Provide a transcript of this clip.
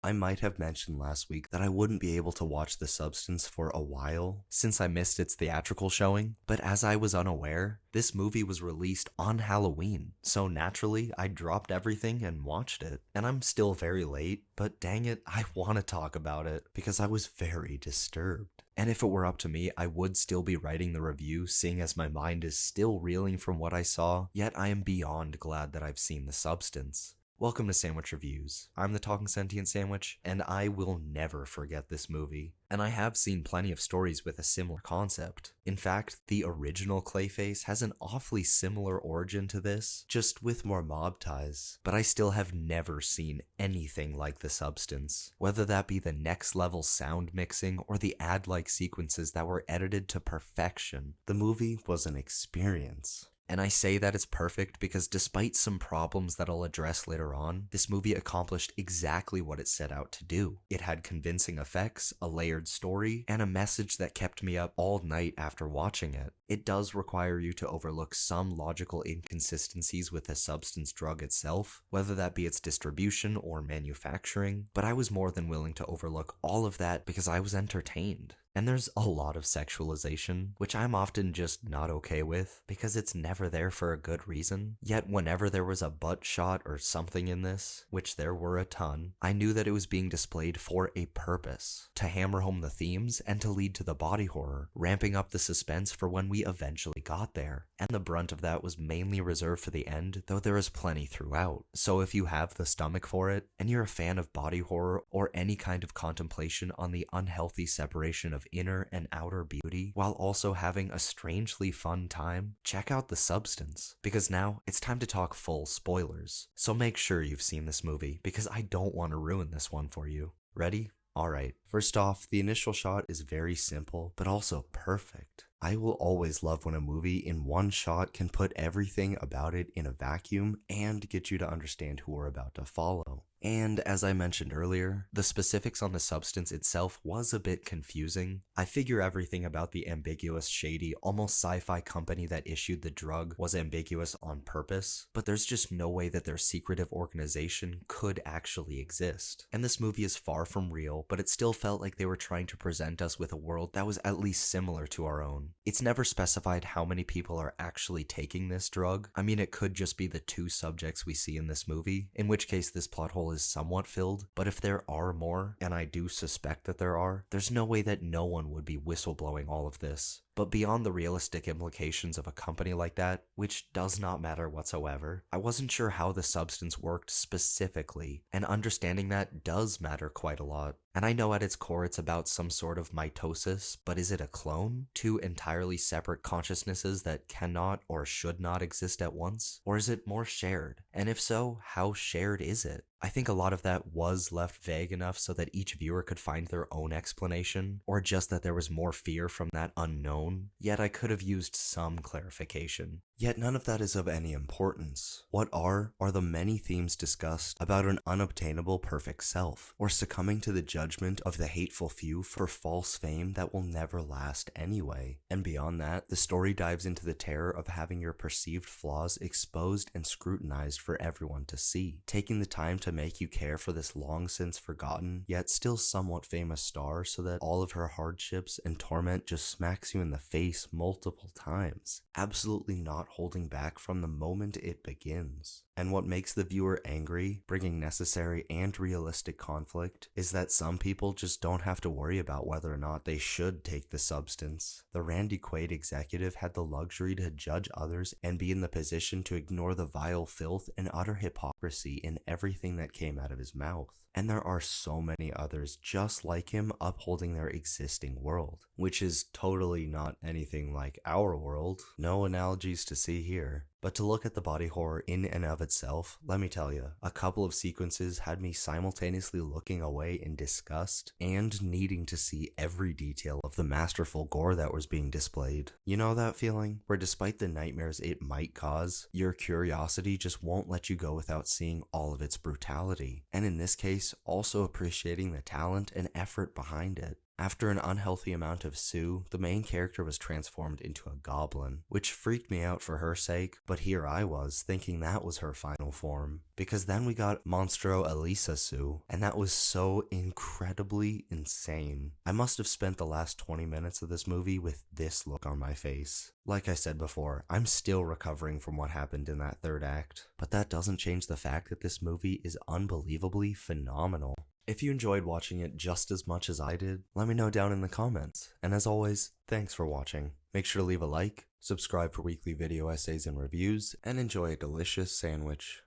I might have mentioned last week that I wouldn't be able to watch The Substance for a while since I missed its theatrical showing, but as I was unaware, this movie was released on Halloween, so naturally I dropped everything and watched it. And I'm still very late, but dang it, I want to talk about it because I was very disturbed. And if it were up to me, I would still be writing the review, seeing as my mind is still reeling from what I saw, yet I am beyond glad that I've seen The Substance. Welcome to Sandwich Reviews. I'm the Talking Sentient Sandwich, and I will never forget this movie. And I have seen plenty of stories with a similar concept. In fact, the original Clayface has an awfully similar origin to this, just with more mob ties. But I still have never seen anything like The Substance. Whether that be the next level sound mixing or the ad-like sequences that were edited to perfection, the movie was an experience. And I say that it's perfect because despite some problems that I'll address later on, this movie accomplished exactly what it set out to do. It had convincing effects, a layered story, and a message that kept me up all night after watching it. It does require you to overlook some logical inconsistencies with the substance drug itself, whether that be its distribution or manufacturing, but I was more than willing to overlook all of that because I was entertained. And there's a lot of sexualization, which I'm often just not okay with, because it's never there for a good reason. Yet whenever there was a butt shot or something in this, which there were a ton, I knew that it was being displayed for a purpose, to hammer home the themes and to lead to the body horror, ramping up the suspense for when we eventually got there. And the brunt of that was mainly reserved for the end, though there is plenty throughout. So if you have the stomach for it, and you're a fan of body horror or any kind of contemplation on the unhealthy separation of inner and outer beauty, while also having a strangely fun time, check out The Substance, because now it's time to talk full spoilers. So make sure you've seen this movie, because I don't want to ruin this one for you. Ready? Alright, first off, the initial shot is very simple, but also perfect. I will always love when a movie in one shot can put everything about it in a vacuum and get you to understand who we're about to follow. And as I mentioned earlier, the specifics on the substance itself was a bit confusing. I figure everything about the ambiguous, shady, almost sci-fi company that issued the drug was ambiguous on purpose, but there's just no way that their secretive organization could actually exist. And this movie is far from real, but it still felt like they were trying to present us with a world that was at least similar to our own. It's never specified how many people are actually taking this drug. I mean, it could just be the two subjects we see in this movie, in which case this plot hole is somewhat filled, but if there are more, and I do suspect that there are, there's no way that no one would be whistleblowing all of this. But beyond the realistic implications of a company like that, which does not matter whatsoever, I wasn't sure how the substance worked specifically, and understanding that does matter quite a lot. And I know at its core it's about some sort of mitosis, but is it a clone? Two entirely separate consciousnesses that cannot or should not exist at once? Or is it more shared? And if so, how shared is it? I think a lot of that was left vague enough so that each viewer could find their own explanation, or just that there was more fear from that unknown, yet I could have used some clarification. Yet none of that is of any importance. What are the many themes discussed about an unobtainable perfect self, or succumbing to the judgment of the hateful few for false fame that will never last anyway. And beyond that, the story dives into the terror of having your perceived flaws exposed and scrutinized for everyone to see, taking the time to make you care for this long since forgotten, yet still somewhat famous star so that all of her hardships and torment just smacks you in the face multiple times, absolutely not holding back from the moment it begins. And what makes the viewer angry, bringing necessary and realistic conflict, is that some people just don't have to worry about whether or not they should take the substance. The Randy Quaid executive had the luxury to judge others and be in the position to ignore the vile filth and utter hypocrisy in everything that came out of his mouth. And there are so many others just like him upholding their existing world, which is totally not anything like our world. No analogies to see here. But to look at the body horror in and of itself, let me tell you, a couple of sequences had me simultaneously looking away in disgust and needing to see every detail of the masterful gore that was being displayed. You know that feeling? Where despite the nightmares it might cause, your curiosity just won't let you go without seeing all of its brutality. And in this case, also appreciating the talent and effort behind it. After an unhealthy amount of Sue, the main character was transformed into a goblin, which freaked me out for her sake, but here I was, thinking that was her final form. Because then we got Monstro Elisa Sue, and that was so incredibly insane. I must have spent the last 20 minutes of this movie with this look on my face. Like I said before, I'm still recovering from what happened in that third act, but that doesn't change the fact that this movie is unbelievably phenomenal. If you enjoyed watching it just as much as I did, let me know down in the comments. And as always, thanks for watching. Make sure to leave a like, subscribe for weekly video essays and reviews, and enjoy a delicious sandwich.